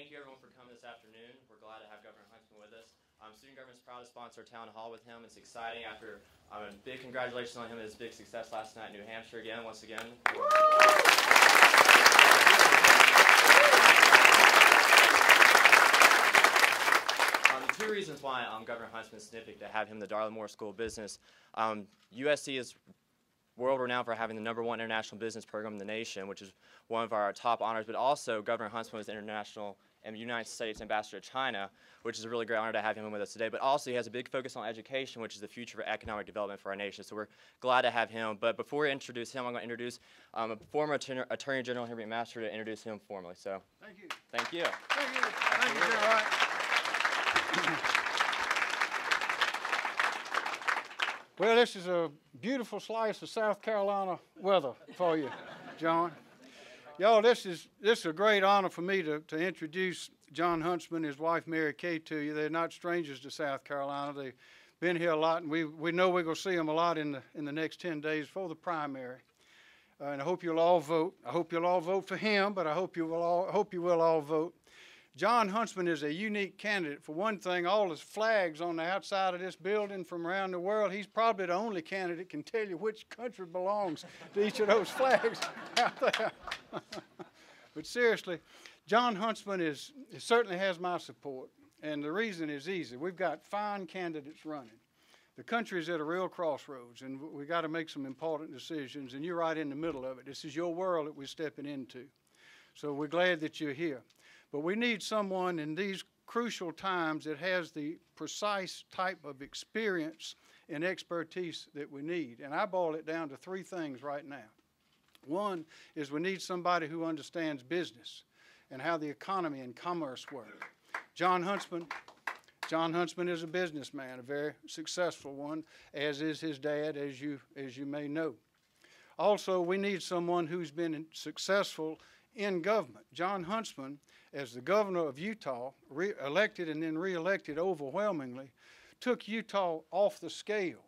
thank you everyone for coming this afternoon. We're glad to have Governor Huntsman with us. Student government is proud to sponsor a town hall with him. It's exciting after a big congratulations on him and his big success last night in New Hampshire again, once again. The two reasons why Governor Huntsman is significant to have him the Darla Moore School of Business. USC is world renowned for having the #1 international business program in the nation, which is one of our top honors, but also Governor Huntsman was international and United States ambassador to China, which is a really great honor to have him with us today. But also he has a big focus on education, which is the future for economic development for our nation. So we're glad to have him. But before we introduce him, I'm going to introduce a former Attorney General Henry McMaster to introduce him formally. So thank you. Thank you. Thank you. Thank you, Gerard. Well, this is a beautiful slice of South Carolina weather for you, John. Y'all, this is a great honor for me to introduce Jon Huntsman and his wife Mary Kay to you. They're not strangers to South Carolina. They've been here a lot, and we know we're going to see them a lot in the next 10 days for the primary. And I hope you'll all vote. I hope you'll all vote for him, but I hope you will all vote. Jon Huntsman is a unique candidate. For one thing, all his flags on the outside of this building from around the world, he's probably the only candidate that can tell you which country belongs to each of those flags out there. But seriously, Jon Huntsman certainly has my support, and the reason is easy. We've got fine candidates running. The country's at a real crossroads, and we've got to make some important decisions, and you're right in the middle of it. This is your world that we're stepping into. So we're glad that you're here. But we need someone in these crucial times that has the precise type of experience and expertise that we need. And I boil it down to three things right now. One is we need somebody who understands business and how the economy and commerce work. Jon Huntsman is a businessman, a very successful one, as is his dad, as you may know. Also, we need someone who's been successful in government. Jon Huntsman, as the governor of Utah, elected and then re-elected overwhelmingly, took Utah off the scale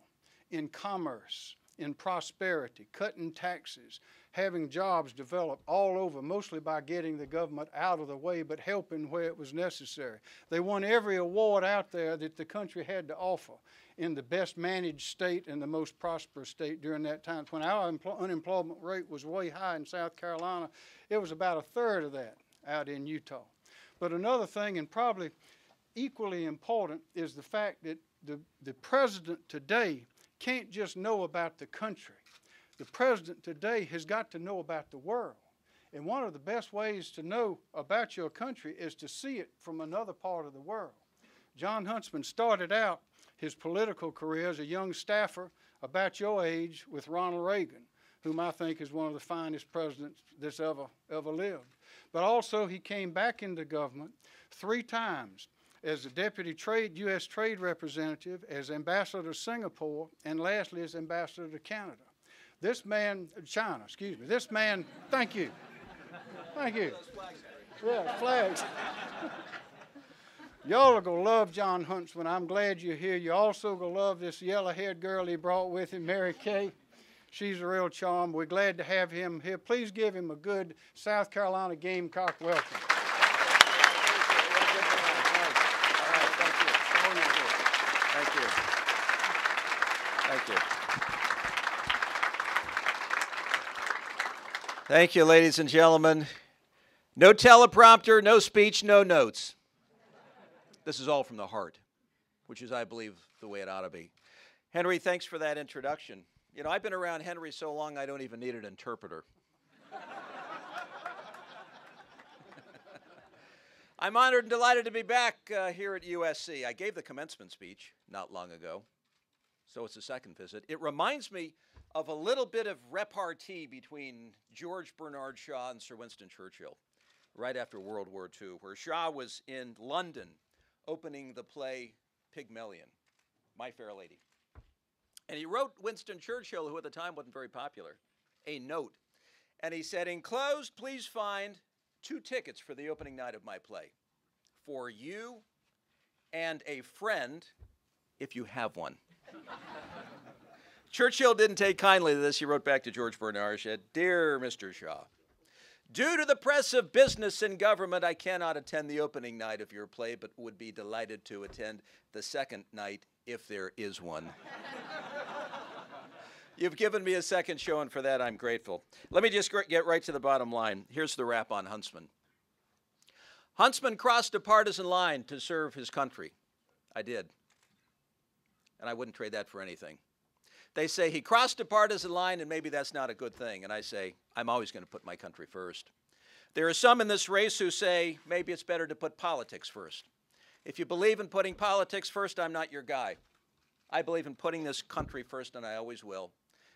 in commerce, in prosperity, cutting taxes, having jobs develop all over, mostly by getting the government out of the way, but helping where it was necessary. They won every award out there that the country had to offer in the best managed state and the most prosperous state during that time. When our unemployment rate was way high in South Carolina, it was about a third of that out in Utah. But another thing, and probably equally important, is the fact that the president today can't just know about the country. The president today has got to know about the world. And one of the best ways to know about your country is to see it from another part of the world. Jon Huntsman started out his political career as a young staffer about your age with Ronald Reagan, whom I think is one of the finest presidents that's ever lived. But also he came back into government 3 times as the deputy U.S. trade representative, as ambassador to Singapore, and lastly as ambassador to Canada. China, excuse me. This man, thank you. Thank you. Yeah, flags. Y'all are going to love Jon Huntsman. I'm glad you're here. You're also going to love this yellow-haired girl he brought with him, Mary Kay. She's a real charm. We're glad to have him here. Please give him a good South Carolina Gamecock welcome. Thank you. Thank you. Thank you, ladies and gentlemen. No teleprompter, no speech, no notes. This is all from the heart, which is, I believe, the way it ought to be. Henry, thanks for that introduction. You know, I've been around Henry so long I don't even need an interpreter. I'm honored and delighted to be back here at USC. I gave the commencement speech not long ago, so it's a second visit. It reminds me of a little bit of repartee between George Bernard Shaw and Sir Winston Churchill right after World War II, where Shaw was in London opening the play Pygmalion, My Fair Lady. And he wrote Winston Churchill, who at the time wasn't very popular, a note. And he said, "Enclosed, please find 2 tickets for the opening night of my play. For you and a friend, if you have one." Churchill didn't take kindly to this. He wrote back to George Bernard, said, "Dear Mr. Shaw, Due to the press of business and government, I cannot attend the opening night of your play, but would be delighted to attend the second night if there is one. You've given me a second show, and for that I'm grateful. Let me just get right to the bottom line. Here's the wrap on Huntsman. Huntsman crossed a partisan line to serve his country. I did. And I wouldn't trade that for anything. They say he crossed a partisan line and maybe that's not a good thing. And I say, I'm always going to put my country first. There are some in this race who say maybe it's better to put politics first. If you believe in putting politics first, I'm not your guy. I believe in putting this country first, and I always will.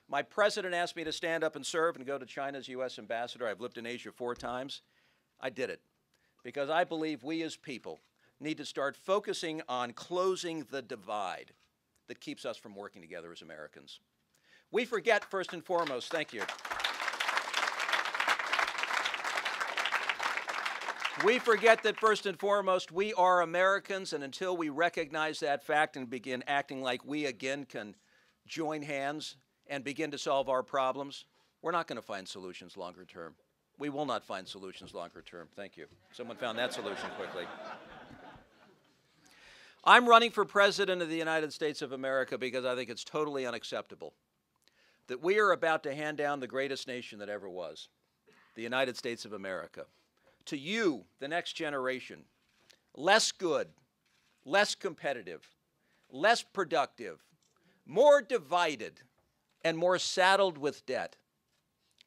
My president asked me to stand up and serve and go to China as U.S. ambassador. I've lived in Asia 4 times. I did it because I believe we as people need to start focusing on closing the divide that keeps us from working together as Americans. We forget, first and foremost, thank you. We forget that first and foremost, we are Americans, and until we recognize that fact and begin acting like we again can join hands and begin to solve our problems, we're not going to find solutions longer term. We will not find solutions longer term. Thank you. Someone found that solution quickly. I'm running for President of the United States of America because I think it's totally unacceptable that we are about to hand down the greatest nation that ever was, the United States of America, to you, the next generation, less good, less competitive, less productive, more divided, and more saddled with debt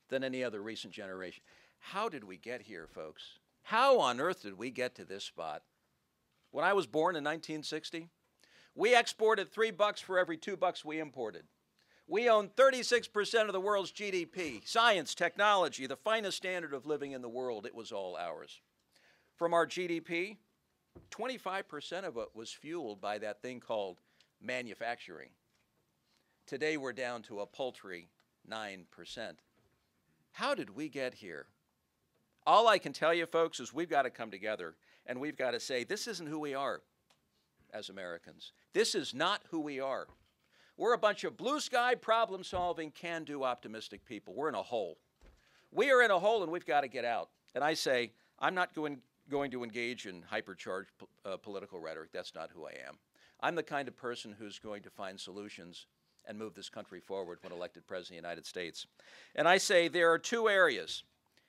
than any other recent generation. How did we get here, folks? How on earth did we get to this spot? When I was born in 1960, we exported $3 for every $2 we imported. We owned 36% of the world's GDP. Science, technology, the finest standard of living in the world, it was all ours. From our GDP, 25% of it was fueled by that thing called manufacturing. Today we're down to a paltry 9%. How did we get here? All I can tell you, folks, is we've got to come together and we've got to say, this isn't who we are as Americans. This is not who we are. We're a bunch of blue sky, problem-solving, can-do, optimistic people. We're in a hole. We are in a hole and we've got to get out. And I say, I'm not going to engage in hypercharged political rhetoric. That's not who I am. I'm the kind of person who's going to find solutions and move this country forward when elected President of the United States. And I say there are 2 areas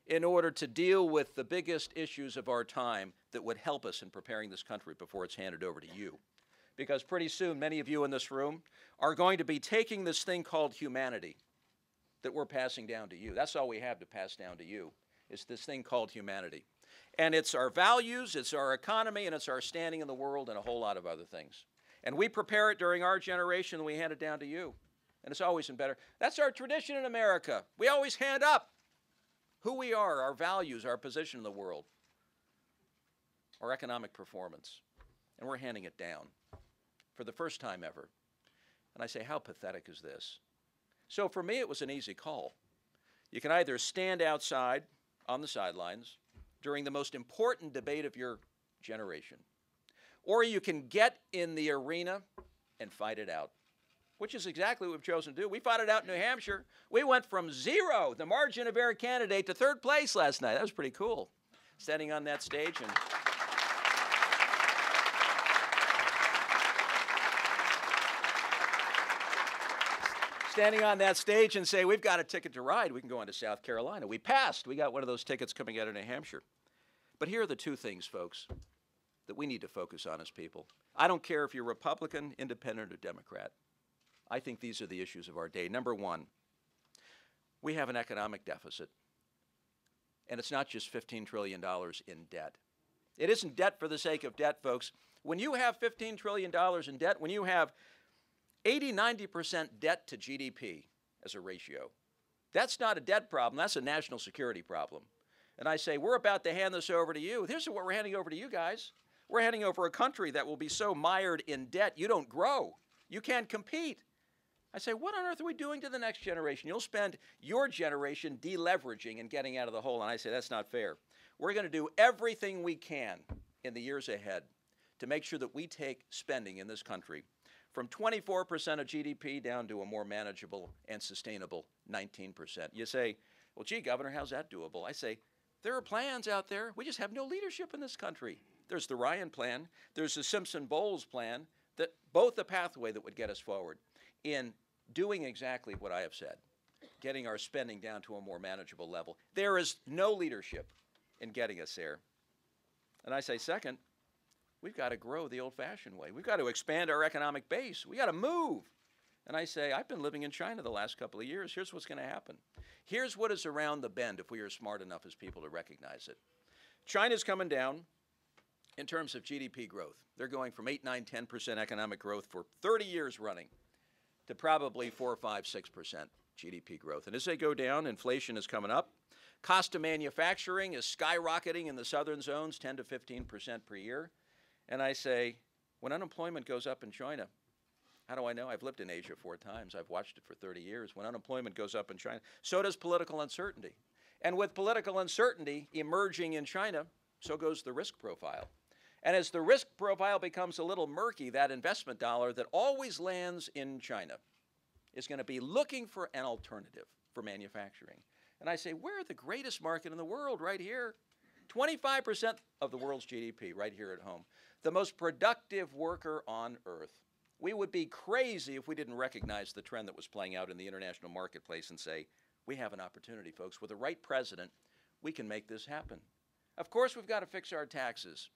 in order to deal with the biggest issues of our time that would help us in preparing this country before it's handed over to you. Because pretty soon, many of you in this room are going to be taking this thing called humanity that we're passing down to you. That's all we have to pass down to you, is this thing called humanity. And it's our values, it's our economy, and it's our standing in the world, and a whole lot of other things. And we prepare it during our generation, and we hand it down to you. And it's always been better. That's our tradition in America. We always hand up who we are, our values, our position in the world, our economic performance. And we're handing it down for the first time ever. And I say, how pathetic is this? So for me, it was an easy call. You can either stand outside on the sidelines during the most important debate of your generation, or you can get in the arena and fight it out, which is exactly what we've chosen to do. We fought it out in New Hampshire. We went from 0, the margin of error candidate, to 3rd place last night. That was pretty cool, standing on that stage and say, we've got a ticket to ride. We can go on to South Carolina. We passed. We got one of those tickets coming out of New Hampshire. But here are the 2 things, folks, that we need to focus on as people. I don't care if you're Republican, Independent, or Democrat. I think these are the issues of our day. Number 1, we have an economic deficit. And it's not just $15 trillion in debt. It isn't debt for the sake of debt, folks. When you have $15 trillion in debt, when you have 80–90% debt to GDP as a ratio, that's not a debt problem. That's a national security problem. And I say, we're about to hand this over to you. Here's what we're handing over to you guys. We're handing over a country that will be so mired in debt, you don't grow. You can't compete. I say, what on earth are we doing to the next generation? You'll spend your generation deleveraging and getting out of the hole. And I say, that's not fair. We're going to do everything we can in the years ahead to make sure that we take spending in this country from 24% of GDP down to a more manageable and sustainable 19%. You say, well, gee, Governor, how's that doable? I say, There are plans out there. We just have no leadership in this country. There's the Ryan plan. There's the Simpson-Bowles plan, that both a pathway that would get us forward in doing exactly what I have said, getting our spending down to a more manageable level. There is no leadership in getting us there. And I say, second, we've got to grow the old-fashioned way. We've got to expand our economic base. We've got to move. And I say, I've been living in China the last couple of years. Here's what's going to happen. Here's what is around the bend if we are smart enough as people to recognize it. China's coming down in terms of GDP growth. They're going from 8, 9, 10% economic growth for 30 years running to probably 4, 5, 6% GDP growth. And as they go down, inflation is coming up. Cost of manufacturing is skyrocketing in the southern zones, 10 to 15% per year. And I say, when unemployment goes up in China, how do I know? I've lived in Asia 4 times. I've watched it for 30 years. When unemployment goes up in China, so does political uncertainty. And with political uncertainty emerging in China, so goes the risk profile. And as the risk profile becomes a little murky, that investment dollar that always lands in China is going to be looking for an alternative for manufacturing. And I say, we're the greatest market in the world right here. 25% of the world's GDP right here at home. The most productive worker on earth. We would be crazy if we didn't recognize the trend that was playing out in the international marketplace and say, we have an opportunity, folks. With the right president, we can make this happen. Of course, we've got to fix our taxes.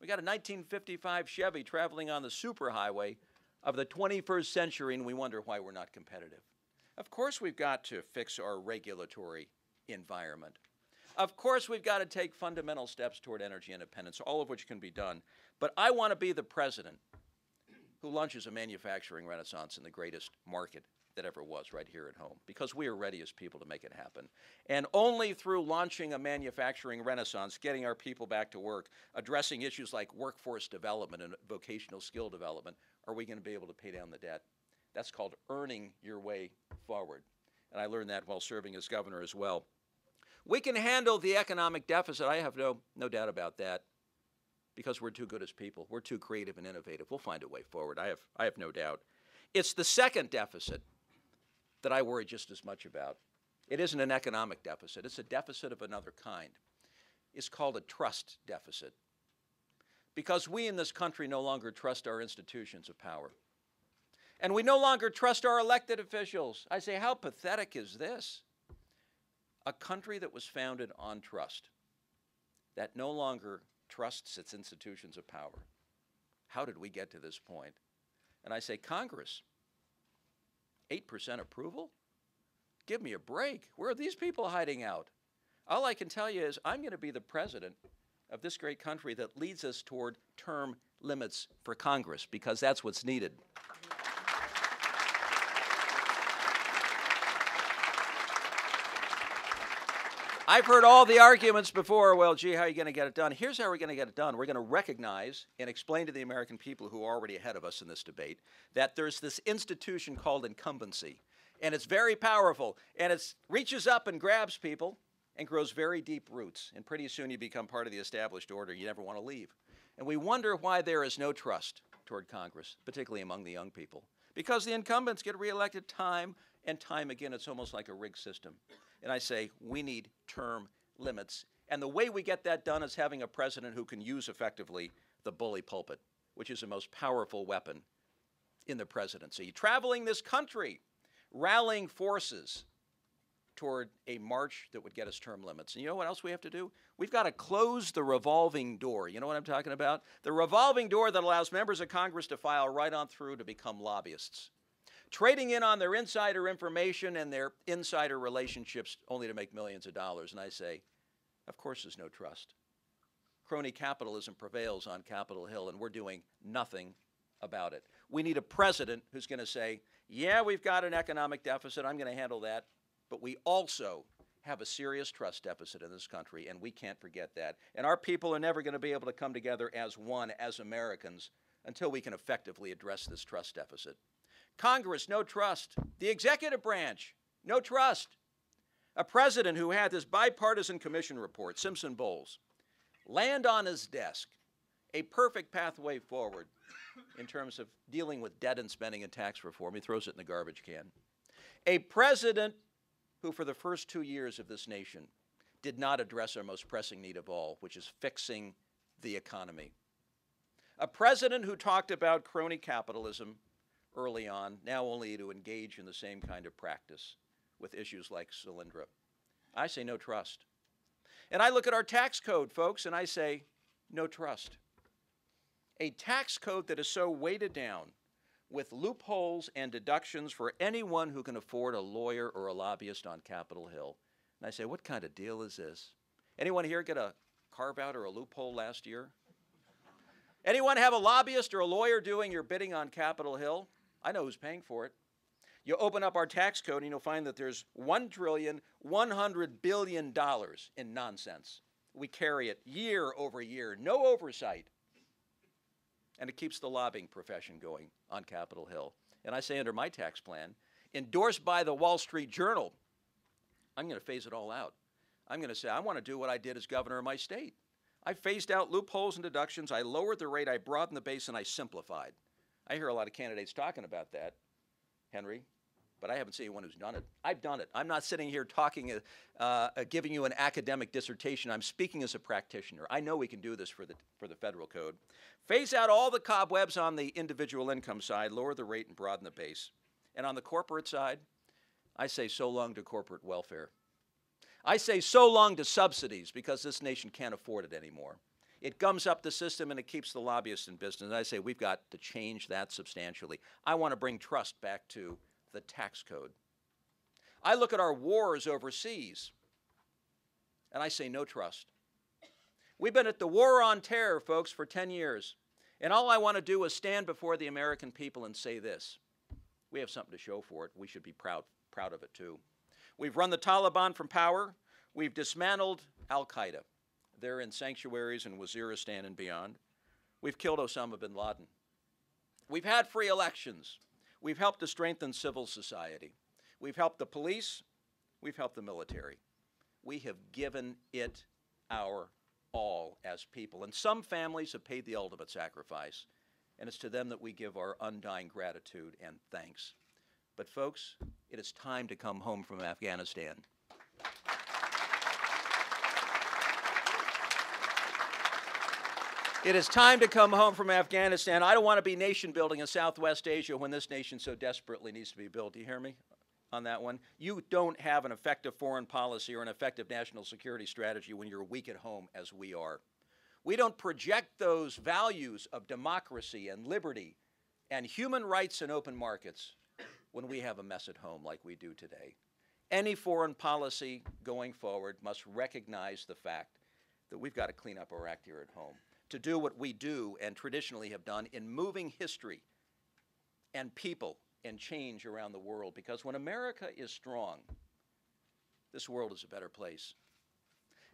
We got a 1955 Chevy traveling on the superhighway of the 21st century, and we wonder why we're not competitive. Of course, we've got to fix our regulatory environment. Of course, we've got to take fundamental steps toward energy independence, all of which can be done. But I want to be the president who launches a manufacturing renaissance in the greatest market that ever was right here at home, because we are ready as people to make it happen. And only through launching a manufacturing renaissance, getting our people back to work, addressing issues like workforce development and vocational skill development, are we going to be able to pay down the debt. That's called earning your way forward. And I learned that while serving as governor as well. We can handle the economic deficit. I have no doubt about that, because we're too good as people. We're too creative and innovative. We'll find a way forward. I have no doubt. It's the second deficit that I worry just as much about. It isn't an economic deficit. It's a deficit of another kind. It's called a trust deficit, because we in this country no longer trust our institutions of power. And we no longer trust our elected officials. I say, how pathetic is this? A country that was founded on trust, that no longer trusts its institutions of power. How did we get to this point? And I say, Congress, 8% approval? Give me a break. Where are these people hiding out? All I can tell you is I'm going to be the president of this great country that leads us toward term limits for Congress, because that's what's needed. I've heard all the arguments before, well, gee, how are you going to get it done? Here's how we're going to get it done. We're going to recognize and explain to the American people who are already ahead of us in this debate that there's this institution called incumbency, and it's very powerful, and it reaches up and grabs people and grows very deep roots, and pretty soon you become part of the established order. You never want to leave. And we wonder why there is no trust toward Congress, particularly among the young people, because the incumbents get reelected time and time again. It's almost like a rigged system. And I say, we need term limits. And the way we get that done is having a president who can use effectively the bully pulpit, which is the most powerful weapon in the presidency. Traveling this country, rallying forces toward a march that would get us term limits. And you know what else we have to do? We've got to close the revolving door. You know what I'm talking about? The revolving door that allows members of Congress to file right on through to become lobbyists, trading in on their insider information and their insider relationships only to make millions of dollars. And I say, of course there's no trust. Crony capitalism prevails on Capitol Hill, and we're doing nothing about it. We need a president who's going to say, yeah, we've got an economic deficit, I'm going to handle that, but we also have a serious trust deficit in this country, and we can't forget that. And our people are never going to be able to come together as one, as Americans, until we can effectively address this trust deficit. Congress, no trust. The executive branch, no trust. A president who had this bipartisan commission report, Simpson-Bowles, land on his desk, a perfect pathway forward in terms of dealing with debt and spending and tax reform. He throws it in the garbage can. A president who, for the first 2 years of this nation, did not address our most pressing need of all, which is fixing the economy. A president who talked about crony capitalism early on, now only to engage in the same kind of practice with issues like Solyndra. I say no trust. And I look at our tax code, folks, and I say no trust. A tax code that is so weighted down with loopholes and deductions for anyone who can afford a lawyer or a lobbyist on Capitol Hill. And I say, what kind of deal is this? Anyone here get a carve-out or a loophole last year? Anyone have a lobbyist or a lawyer doing your bidding on Capitol Hill? I know who's paying for it. You open up our tax code and you'll find that there's $1,100 billion in nonsense. We carry it year over year, no oversight. And it keeps the lobbying profession going on Capitol Hill. And I say under my tax plan, endorsed by the Wall Street Journal, I'm going to phase it all out. I'm going to say I want to do what I did as governor of my state. I phased out loopholes and deductions. I lowered the rate. I broadened the base, and I simplified. I hear a lot of candidates talking about that, Henry, but I haven't seen anyone who's done it. I've done it. I'm not sitting here talking, giving you an academic dissertation. I'm speaking as a practitioner. I know we can do this for the federal code. Phase out all the cobwebs on the individual income side, lower the rate, and broaden the base. And on the corporate side, I say so long to corporate welfare. I say so long to subsidies because this nation can't afford it anymore. It gums up the system and it keeps the lobbyists in business. And I say we've got to change that substantially. I want to bring trust back to the tax code. I look at our wars overseas and I say no trust. We've been at the war on terror, folks, for 10 years. And all I want to do is stand before the American people and say this. We have something to show for it. We should be proud of it too. We've run the Taliban from power. We've dismantled Al-Qaeda. They're in sanctuaries in Waziristan and beyond. We've killed Osama bin Laden. We've had free elections. We've helped to strengthen civil society. We've helped the police. We've helped the military. We have given it our all as people. And some families have paid the ultimate sacrifice. And it's to them that we give our undying gratitude and thanks. But folks, it is time to come home from Afghanistan. It is time to come home from Afghanistan. I don't want to be nation building in Southwest Asia when this nation so desperately needs to be built. Do you hear me on that one? You don't have an effective foreign policy or an effective national security strategy when you're weak at home as we are. We don't project those values of democracy and liberty and human rights and open markets when we have a mess at home like we do today. Any foreign policy going forward must recognize the fact that we've got to clean up our act here at home, to do what we do and traditionally have done in moving history and people and change around the world. Because when America is strong, this world is a better place.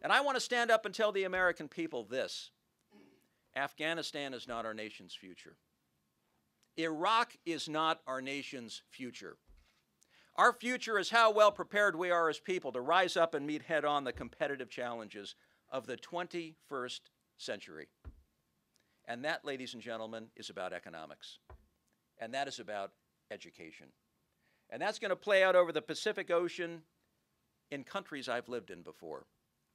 And I want to stand up and tell the American people this. Afghanistan is not our nation's future. Iraq is not our nation's future. Our future is how well prepared we are as people to rise up and meet head-on the competitive challenges of the 21st century. And that, ladies and gentlemen, is about economics. And that is about education. And that's going to play out over the Pacific Ocean in countries I've lived in before.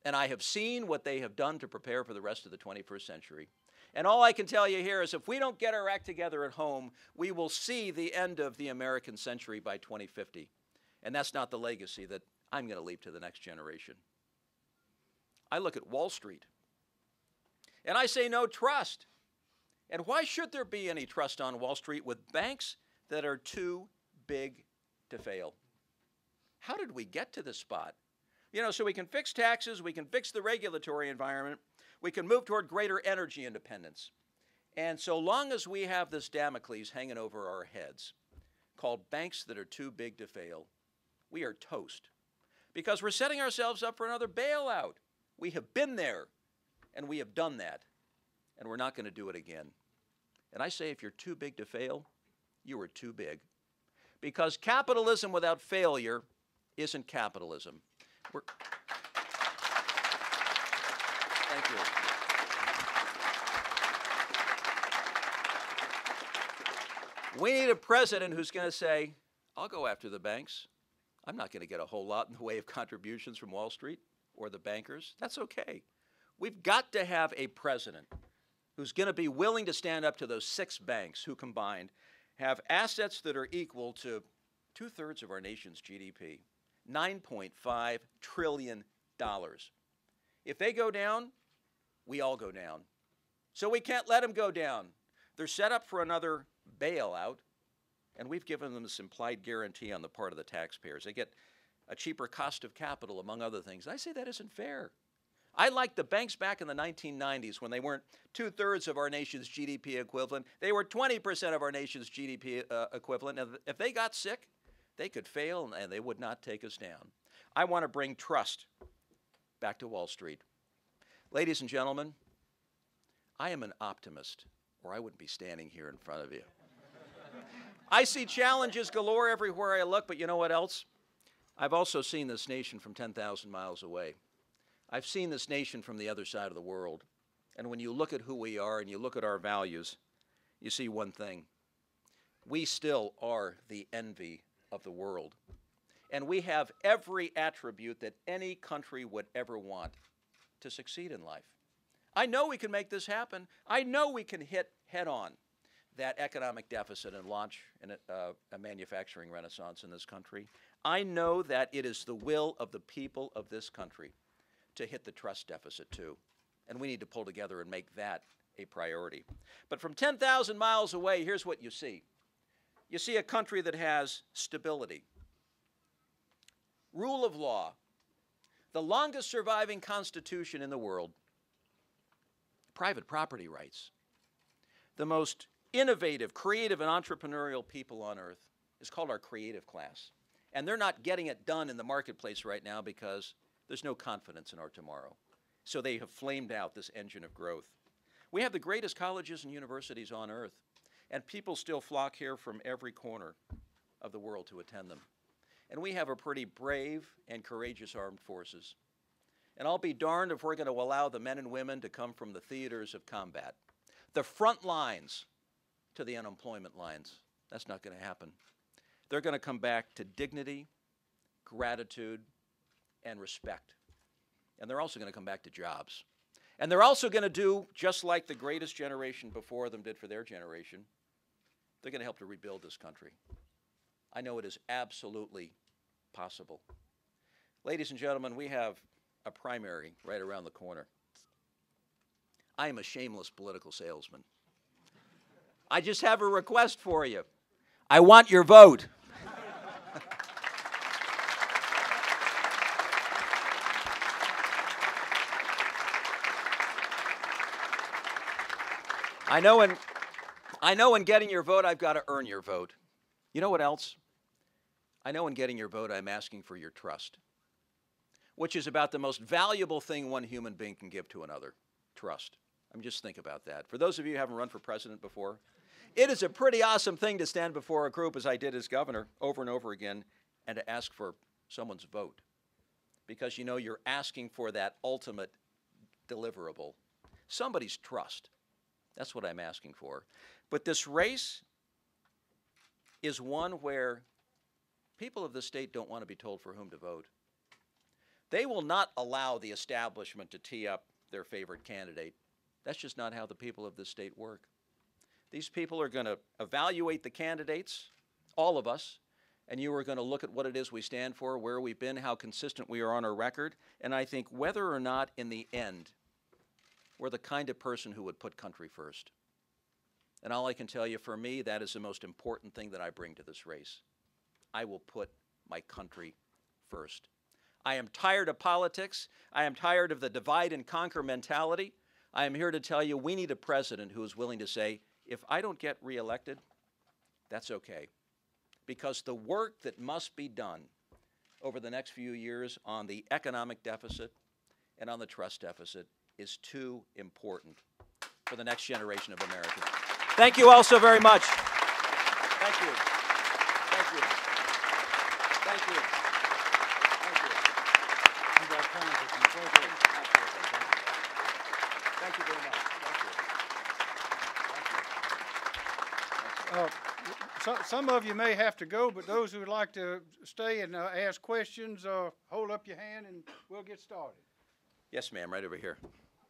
And I have seen what they have done to prepare for the rest of the 21st century. And all I can tell you here is if we don't get our act together at home, we will see the end of the American century by 2050. And that's not the legacy that I'm going to leave to the next generation. I look at Wall Street, and I say no trust. And why should there be any trust on Wall Street with banks that are too big to fail? How did we get to this spot? You know, so we can fix taxes, we can fix the regulatory environment, we can move toward greater energy independence. And so long as we have this Damocles hanging over our heads, called banks that are too big to fail, we are toast. Because we're setting ourselves up for another bailout. We have been there, and we have done that, and we're not going to do it again. And I say if you're too big to fail, you are too big. Because capitalism without failure isn't capitalism. Thank you. We need a president who's going to say, I'll go after the banks. I'm not going to get a whole lot in the way of contributions from Wall Street. or the bankers. That's okay. We've got to have a president who's going to be willing to stand up to those 6 banks who combined have assets that are equal to 2/3 of our nation's GDP, $9.5 trillion. If they go down, we all go down. So we can't let them go down. They're set up for another bailout, and we've given them this implied guarantee on the part of the taxpayers. They get a cheaper cost of capital, among other things. I say that isn't fair. I like the banks back in the 1990s when they weren't 2/3 of our nation's GDP equivalent. They were 20% of our nation's GDP equivalent. And if they got sick, they could fail and they would not take us down. I want to bring trust back to Wall Street. Ladies and gentlemen, I am an optimist, or I wouldn't be standing here in front of you. I see challenges galore everywhere I look, but you know what else? I've also seen this nation from 10,000 miles away. I've seen this nation from the other side of the world. And when you look at who we are and you look at our values, you see one thing. We still are the envy of the world. And we have every attribute that any country would ever want to succeed in life. I know we can make this happen. I know we can hit head-on that economic deficit and launch a manufacturing renaissance in this country. I know that it is the will of the people of this country to hit the trust deficit too. And we need to pull together and make that a priority. But from 10,000 miles away, here's what you see. You see a country that has stability, rule of law, the longest surviving constitution in the world, private property rights. The most innovative, creative, and entrepreneurial people on earth is called our creative class. And they're not getting it done in the marketplace right now because there's no confidence in our tomorrow. So they have flamed out this engine of growth. We have the greatest colleges and universities on earth, and people still flock here from every corner of the world to attend them. And we have a pretty brave and courageous armed forces. And I'll be darned if we're going to allow the men and women to come from the theaters of combat, the front lines to the unemployment lines. That's not going to happen. They're going to come back to dignity, gratitude, and respect. And they're also going to come back to jobs. And they're also going to do just like the greatest generation before them did for their generation. They're going to help to rebuild this country. I know it is absolutely possible. Ladies and gentlemen, we have a primary right around the corner. I am a shameless political salesman. I just have a request for you. I want your vote. I know in getting your vote, I've got to earn your vote. You know what else? I know in getting your vote, I'm asking for your trust, which is about the most valuable thing one human being can give to another, trust. I mean, just think about that. For those of you who haven't run for president before, it is a pretty awesome thing to stand before a group, as I did as governor, over and over again, and to ask for someone's vote. Because, you know, you're asking for that ultimate deliverable, somebody's trust. That's what I'm asking for. But this race is one where people of this state don't want to be told for whom to vote. They will not allow the establishment to tee up their favorite candidate. That's just not how the people of this state work. These people are going to evaluate the candidates, all of us, and you are going to look at what it is we stand for, where we've been, how consistent we are on our record, and I think whether or not in the end we're the kind of person who would put country first. And all I can tell you, for me, that is the most important thing that I bring to this race. I will put my country first. I am tired of politics. I am tired of the divide and conquer mentality. I am here to tell you we need a president who is willing to say, if I don't get reelected, that's okay. Because the work that must be done over the next few years on the economic deficit and on the trust deficit is too important for the next generation of Americans. Thank you all so very much. Thank you. Thank you. Thank you. Thank you. Thank you very much. Thank you. Some of you may have to go, but those who would like to stay and ask questions, hold up your hand and we'll get started. Yes, ma'am, right over here.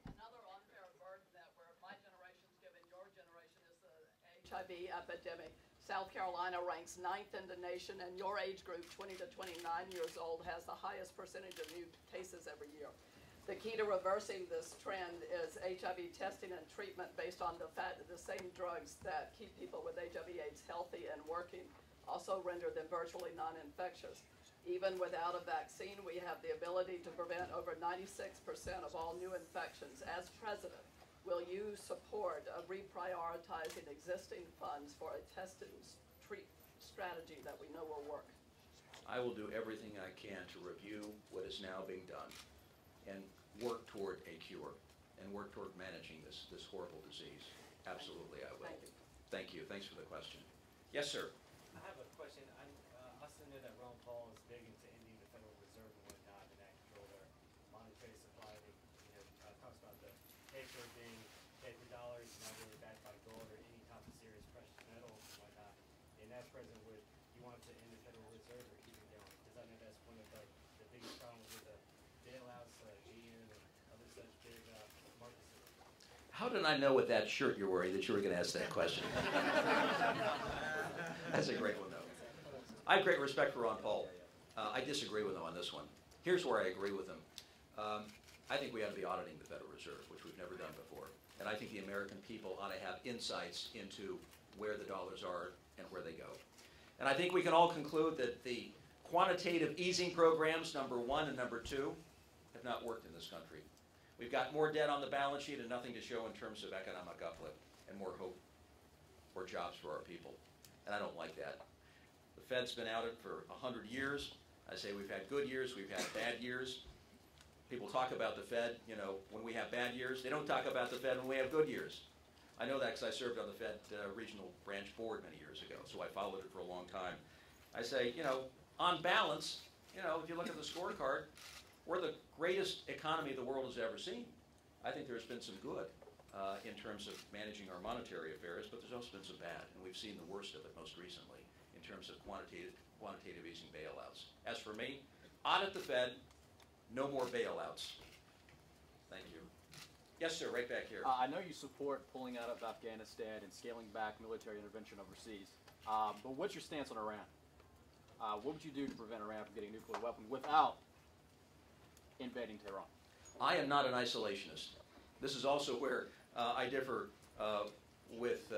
Another unfair burden that my generation's given your generation is the HIV epidemic. South Carolina ranks 9th in the nation, and your age group, 20 to 29 years old, has the highest percentage of new cases every year. The key to reversing this trend is HIV testing and treatment based on the fact that the same drugs that keep people with HIV/AIDS healthy and working also render them virtually non-infectious. Even without a vaccine, we have the ability to prevent over 96% of all new infections. As president, will you support reprioritizing existing funds for a test and treat strategy that we know will work? I will do everything I can to review what is now being done and work toward a cure and work toward managing this horrible disease. Absolutely, I will. Thank you. Thank you. Thanks for the question. Yes, sir. I have a question. I also know that Ron Paul is big into ending the Federal Reserve and whatnot and that control their monetary supply. They, talks about the paper being paper dollars, not really backed by gold or any type of serious precious metals and whatnot. And as president, would you want to end the Federal Reserve or keep it going? Because I know that's one of the biggest problems with the bailouts, GM and other such big markets. How did I know with that shirt you're wearing that you were going to ask that question? That's a great one, though. I have great respect for Ron Paul. I disagree with him on this one. Here's where I agree with him. I think we ought to be auditing the Federal Reserve, which we've never done before. And I think the American people ought to have insights into where the dollars are and where they go. And I think we can all conclude that the quantitative easing programs, number 1 and number 2, have not worked in this country. We've got more debt on the balance sheet and nothing to show in terms of economic uplift and more hope for jobs for our people. And I don't like that. The Fed's been out it for 100 years. I say we've had good years, we've had bad years. People talk about the Fed, when we have bad years. They don't talk about the Fed when we have good years. I know that because I served on the Fed regional branch board many years ago, so I followed it for a long time. I say, on balance, if you look at the scorecard, we're the greatest economy the world has ever seen. I think there's been some good in terms of managing our monetary affairs, but there's also been some bad, and we've seen the worst of it most recently in terms of quantitative easing bailouts. As for me, audit the Fed, no more bailouts. Thank you. Yes, sir, right back here. I know you support pulling out of Afghanistan and scaling back military intervention overseas, but what's your stance on Iran? What would you do to prevent Iran from getting a nuclear weapon without invading Tehran? I am not an isolationist. This is also where I differ with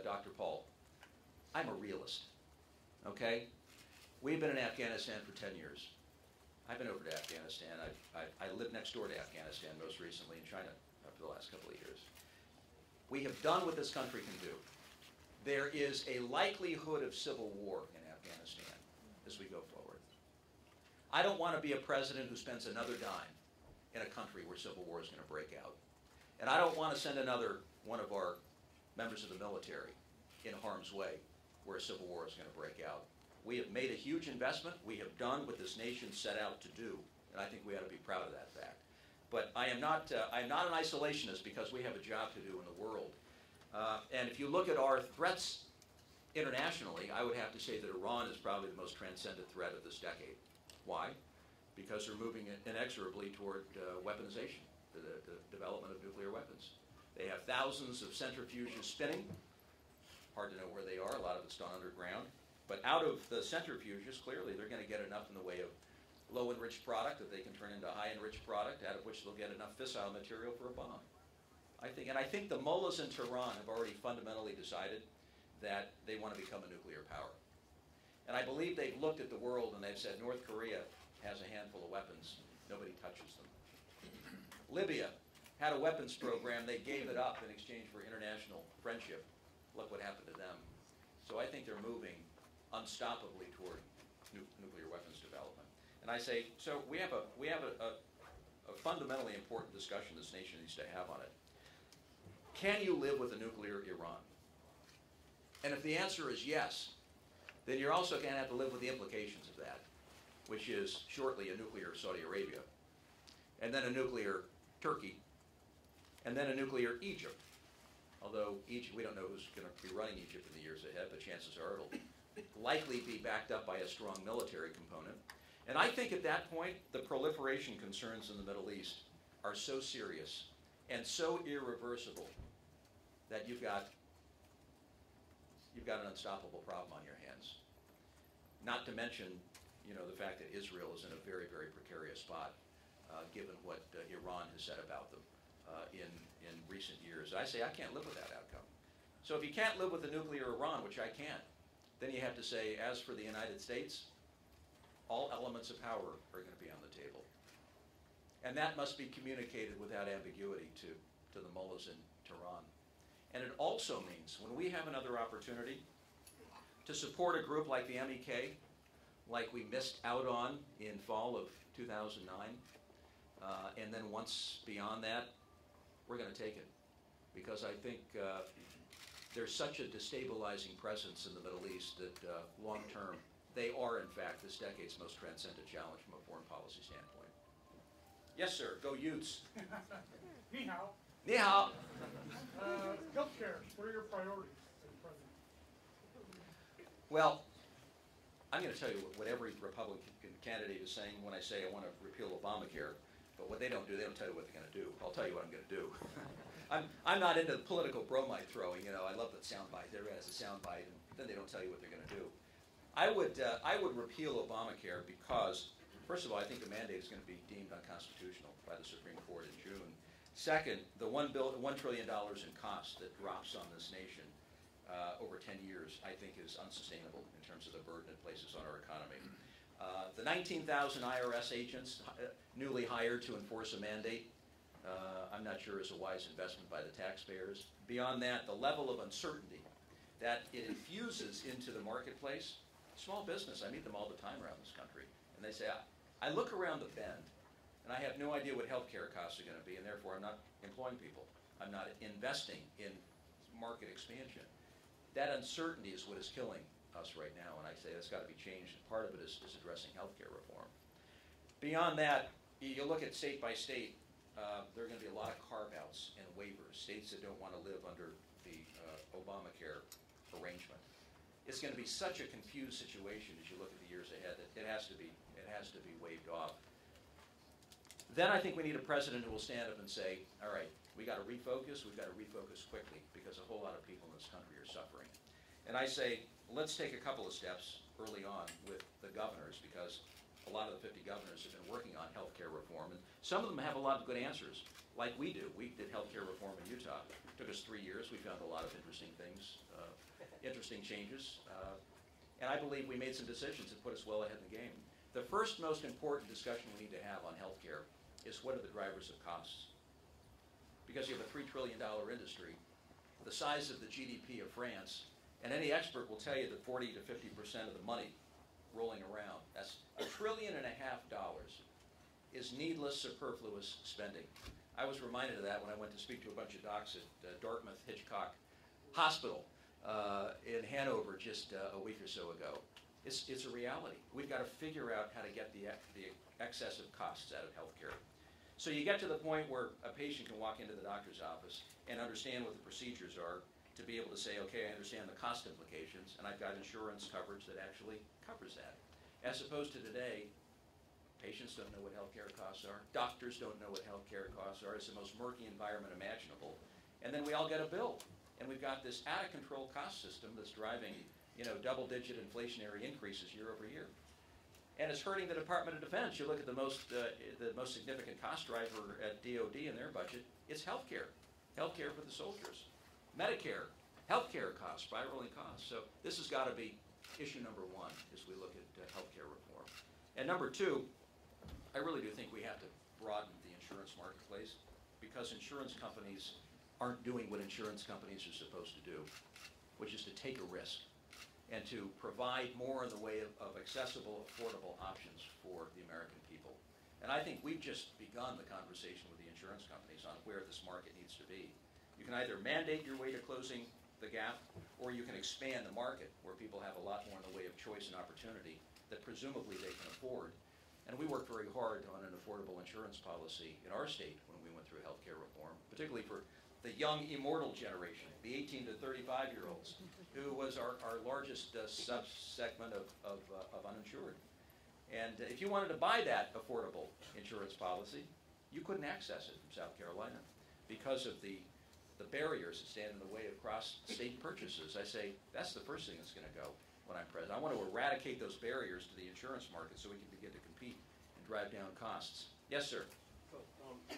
Dr. Paul. I'm a realist, okay? We've been in Afghanistan for 10 years. I've been over to Afghanistan. I lived next door to Afghanistan most recently in China for the last couple of years. We have done what this country can do. There is a likelihood of civil war in Afghanistan as we go forward. I don't want to be a president who spends another dime in a country where civil war is going to break out. And I don't want to send another one of our members of the military in harm's way where a civil war is going to break out. We have made a huge investment. We have done what this nation set out to do, and I think we ought to be proud of that fact. But I am not an isolationist because we have a job to do in the world. And if you look at our threats internationally, I would have to say that Iran is probably the most transcendent threat of this decade. Why? Because they're moving inexorably toward weaponization, the development of nuclear weapons. They have thousands of centrifuges spinning. Hard to know where they are. A lot of it's done underground. But out of the centrifuges, clearly, they're going to get enough in the way of low-enriched product that they can turn into high-enriched product, out of which they'll get enough fissile material for a bomb. I think the mullahs in Tehran have already fundamentally decided that they want to become a nuclear power. And I believe they've looked at the world and they've said North Korea has a handful of weapons. Nobody touches them. Libya had a weapons program. They gave it up in exchange for international friendship. Look what happened to them. So I think they're moving unstoppably toward nuclear weapons development. And I say, so we have a fundamentally important discussion this nation needs to have on it. Can you live with a nuclear Iran? And if the answer is yes, then you're also going to have to live with the implications of that, which is shortly a nuclear Saudi Arabia, and then a nuclear Turkey, and then a nuclear Egypt. Although Egypt, we don't know who's going to be running Egypt in the years ahead, but chances are it'll likely be backed up by a strong military component. And I think at that point, the proliferation concerns in the Middle East are so serious and so irreversible that you've got an unstoppable problem on your hands. Not to mention, you know, the fact that Israel is in a very, very precarious spot, given what Iran has said about them in recent years. I say I can't live with that outcome. So if you can't live with the nuclear Iran, which I can't, then you have to say, as for the United States, all elements of power are going to be on the table. And that must be communicated without ambiguity to the mullahs in Tehran. And it also means when we have another opportunity to support a group like the MEK, like we missed out on in fall of 2009, and then once beyond that, we're going to take it. Because I think there's such a destabilizing presence in the Middle East that long term, they are in fact this decade's most transcendent challenge from a foreign policy standpoint. Yes, sir. Go Utes. Ni hao. Ni hao. Healthcare. What are your priorities as president? Well, I'm going to tell you what every Republican candidate is saying when I say I want to repeal Obamacare. But what they don't do, they don't tell you what they're going to do. I'll tell you what I'm going to do. I'm not into the political bromide throwing. You know, I love that soundbite. Everybody has a soundbite, and then they don't tell you what they're going to do. I would repeal Obamacare because, first of all, I think the mandate is going to be deemed unconstitutional by the Supreme Court in June. Second, the $1 trillion in cost that drops on this nation over 10 years, I think, is unsustainable in terms of the burden it places on our economy. The 19,000 IRS agents newly hired to enforce a mandate, I'm not sure is a wise investment by the taxpayers. Beyond that, the level of uncertainty that it infuses into the marketplace. Small business, I meet them all the time around this country, and they say, I look around the bend, and I have no idea what healthcare costs are going to be, and therefore I'm not employing people. I'm not investing in market expansion. That uncertainty is what is killing us right now, and I say that's got to be changed. Part of it is addressing healthcare reform. Beyond that, you look at state by state, there are going to be a lot of carve-outs and waivers, states that don't want to live under the Obamacare arrangement. It's going to be such a confused situation as you look at the years ahead that it has to be waved off. Then I think we need a president who will stand up and say, all right, we got to refocus, we've got to refocus quickly because a whole lot of people in this country are suffering. And I say, let's take a couple of steps early on with the governors because a lot of the 50 governors have been working on health care reform, and some of them have a lot of good answers, like we do. We did health care reform in Utah. It took us 3 years. We found a lot of interesting things, interesting changes, and I believe we made some decisions that put us well ahead in the game. The first most important discussion we need to have on health care is what are the drivers of costs? Because you have a $3 trillion industry, the size of the GDP of France, and any expert will tell you that 40 to 50% of the money rolling around, that's $1.5 trillion, is needless, superfluous spending. I was reminded of that when I went to speak to a bunch of docs at Dartmouth Hitchcock Hospital in Hanover just a week or so ago. It's a reality. We've got to figure out how to get the excessive costs out of healthcare. So you get to the point where a patient can walk into the doctor's office and understand what the procedures are to be able to say, okay, I understand the cost implications, and I've got insurance coverage that actually covers that. As opposed to today, patients don't know what healthcare costs are. Doctors don't know what healthcare costs are. It's the most murky environment imaginable. And then we all get a bill. And we've got this out-of-control cost system that's driving, you know, double-digit inflationary increases year over year. And it's hurting the Department of Defense. You look at the most significant cost driver at DOD in their budget, it's healthcare. Healthcare for the soldiers. Medicare, healthcare costs, spiraling costs. So this has got to be issue number one as we look at healthcare reform. And number two, I really do think we have to broaden the insurance marketplace because insurance companies aren't doing what insurance companies are supposed to do, which is to take a risk and to provide more in the way of accessible, affordable options for the American people. And I think we've just begun the conversation with the insurance companies on where this market needs to be. You can either mandate your way to closing the gap, or you can expand the market where people have a lot more in the way of choice and opportunity that presumably they can afford. And we worked very hard on an affordable insurance policy in our state when we went through healthcare reform, particularly for the young immortal generation, the 18 to 35-year-olds, who was our largest subsegment of uninsured. And if you wanted to buy that affordable insurance policy, you couldn't access it from South Carolina because of the barriers that stand in the way of cross-state purchases. I say that's the first thing that's going to go when I'm president. I want to eradicate those barriers to the insurance market so we can begin to compete and drive down costs. Yes, sir. So,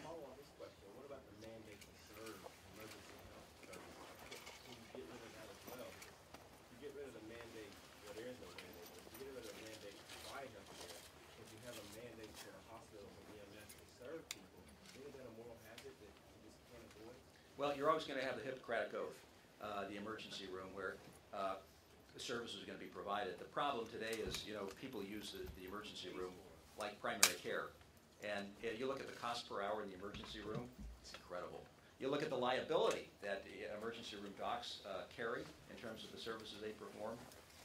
follow on this question, what about the mandate to serve emergency health services? Can you get rid of that as well? If you get rid of the mandate, well, there is no mandate, but if you get rid of the mandate to provide health care, if you have a mandate for the hospitals and EMS to serve people, isn't that a moral hazard that you just can't avoid? Well, you're always going to have the Hippocratic Oath, the emergency room, where the service is going to be provided. The problem today is, people use the emergency room like primary care. And you look at the cost per hour in the emergency room, it's incredible. You look at the liability that the emergency room docs carry in terms of the services they perform,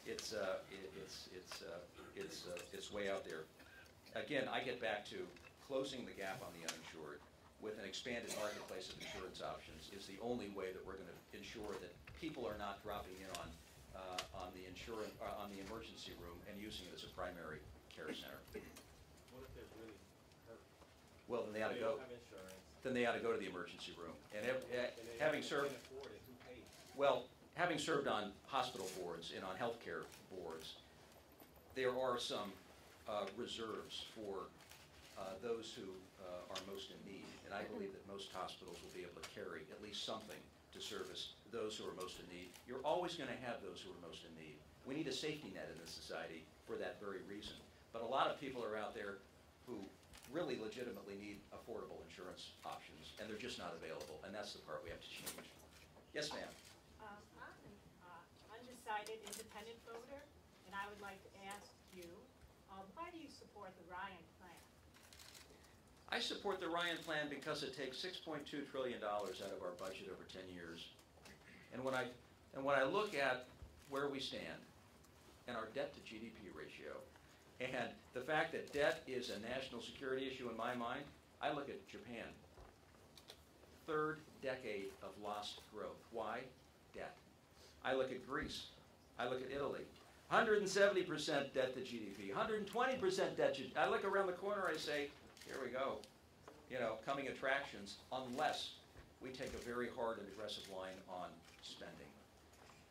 it's way out there. Again, I get back to closing the gap on the uninsured with an expanded marketplace of insurance options is the only way that we're going to ensure that people are not dropping in on the emergency room and using it as a primary care center. What if they're really hurt? Well, then they ought to They go. don't have insurance. Then they ought to go to the emergency room. And And they having can't served, afford it, who pays? well, having served on hospital boards and on healthcare boards, there are some reserves for those who are most in need. And I believe that most hospitals will be able to carry at least something to service those who are most in need. You're always going to have those who are most in need. We need a safety net in this society for that very reason. But a lot of people are out there who really legitimately need affordable insurance options, and they're just not available, and that's the part we have to change. Yes, ma'am. I'm an undecided independent voter, and I would like to ask you, why do you support the Ryan plan? I support the Ryan plan because it takes $6.2 trillion out of our budget over 10 years. And when I look at where we stand and our debt to GDP ratio, and the fact that debt is a national security issue in my mind, I look at Japan. Third decade of lost growth. Why? Debt. I look at Greece. I look at Italy. 170% debt to GDP, 120% debt to GDP. I look around the corner, I say, here we go. Coming attractions, unless we take a very hard and aggressive line on spending.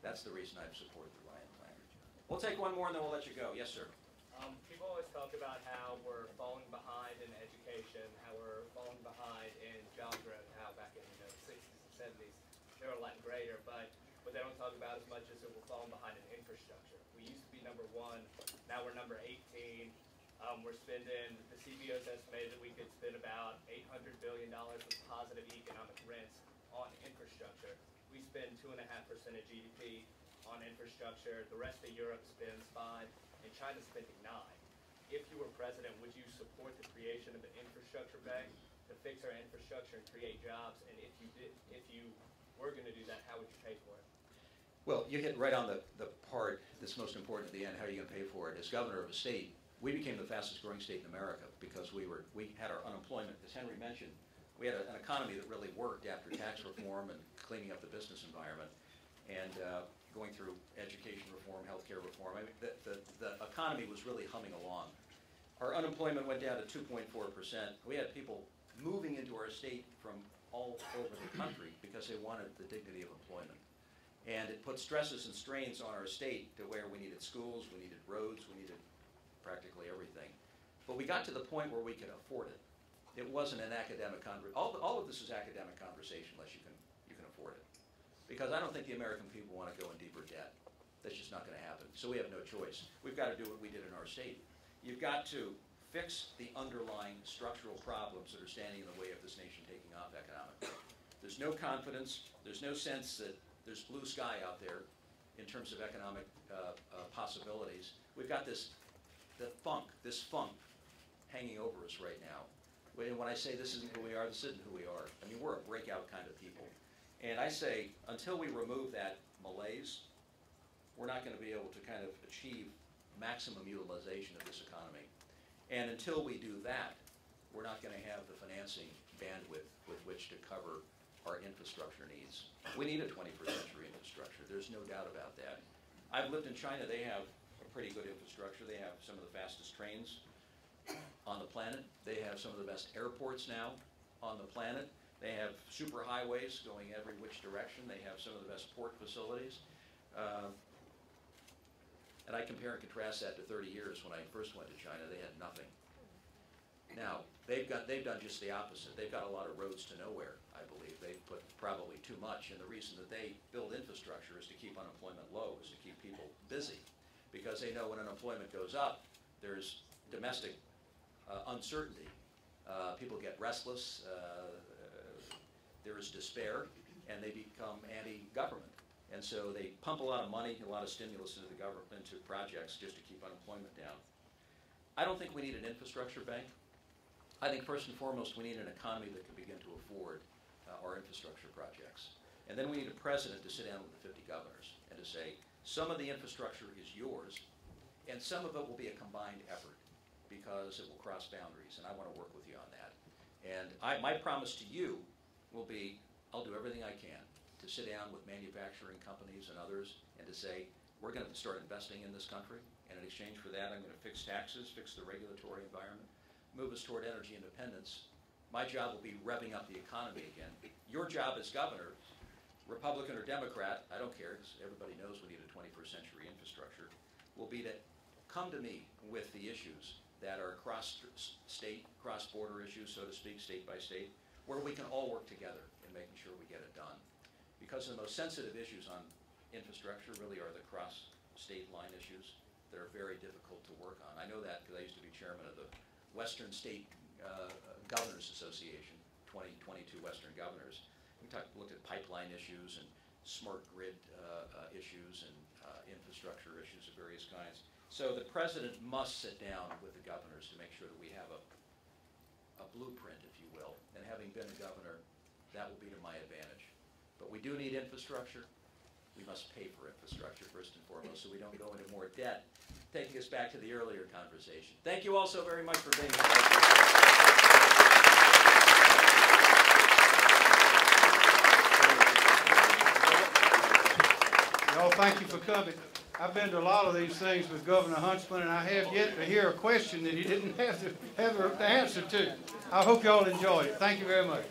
That's the reason I've supported the Ryan plan. We'll take one more and then we'll let you go. Yes, sir. People always talk about how we're falling behind in education, how we're falling behind in job growth, how back in the 60s and 70s they were a lot greater, but what they don't talk about as much is that we're falling behind in infrastructure. We used to be number 1, now we're number 18. We're spending, the CBO's estimated that we could spend about $800 billion of positive economic rents on infrastructure. We spend 2.5% of GDP on infrastructure. The rest of Europe spends 5%, and China's spending 9%. If you were president, would you support the creation of an infrastructure bank to fix our infrastructure and create jobs? And if you were going to do that, how would you pay for it? Well, you hit right on the part that's most important at the end. How are you going to pay for it? As governor of a state, we became the fastest growing state in America because we had our unemployment, as Henry mentioned, we had an economy that really worked after tax reform and cleaning up the business environment and going through education reform, healthcare reform. I mean, the economy was really humming along. Our unemployment went down to 2.4%. We had people moving into our state from all over the country because they wanted the dignity of employment. And it put stresses and strains on our state to where we needed schools, we needed roads, we needed practically everything. But we got to the point where we could afford it. It wasn't an academic conversation. All of this is academic conversation unless you can afford it. Because I don't think the American people want to go in deeper debt. That's just not going to happen. So we have no choice. We've got to do what we did in our state. You've got to fix the underlying structural problems that are standing in the way of this nation taking off economically. There's no confidence. There's no sense that there's blue sky out there in terms of economic possibilities. We've got this funk hanging over us right now. When I say this isn't who we are, this isn't who we are. I mean, we're a breakout kind of people. And I say, until we remove that malaise, we're not going to be able to kind of achieve maximum utilization of this economy. And until we do that, we're not going to have the financing bandwidth with which to cover our infrastructure needs. We need a 21st century infrastructure. There's no doubt about that. I've lived in China. They have a pretty good infrastructure. They have some of the fastest trains on the planet. They have some of the best airports now on the planet. They have super highways going every which direction. They have some of the best port facilities. And I compare and contrast that to 30 years when I first went to China. They had nothing. Now, they've done just the opposite. They've got a lot of roads to nowhere, I believe. They've put probably too much, and the reason that they build infrastructure is to keep unemployment low, is to keep people busy. Because they know when unemployment goes up, there's domestic uncertainty. People get restless, there is despair, and they become anti-government. And so they pump a lot of money, a lot of stimulus into the government, into projects just to keep unemployment down. I don't think we need an infrastructure bank. I think first and foremost we need an economy that can begin to afford our infrastructure projects. And then we need a president to sit down with the 50 governors and to say, some of the infrastructure is yours, and some of it will be a combined effort because it will cross boundaries, and I want to work with you on that. And my promise to you will be, I'll do everything I can to sit down with manufacturing companies and others and to say, we're going to start investing in this country, and in exchange for that, I'm going to fix taxes, fix the regulatory environment, move us toward energy independence. My job will be revving up the economy again. Your job as governor, Republican or Democrat, I don't care, because everybody knows we need a 21st century infrastructure, will be to come to me with the issues that are cross-state, cross-border issues, so to speak, state by state, where we can all work together in making sure we get it done. Because the most sensitive issues on infrastructure really are the cross-state line issues that are very difficult to work on. I know that because I used to be chairman of the Western State Governors Association, 22 Western governors. We looked at pipeline issues and smart grid issues and infrastructure issues of various kinds. So the president must sit down with the governors to make sure that we have a blueprint, if you will. And having been a governor, that will be to my advantage. But we do need infrastructure. We must pay for infrastructure first and foremost so we don't go into more debt, taking us back to the earlier conversation. Thank you all so very much for being here. Y'all, thank you for coming. I've been to a lot of these things with Governor Huntsman, and I have yet to hear a question that he didn't have the answer to. I hope y'all enjoyed it. Thank you very much.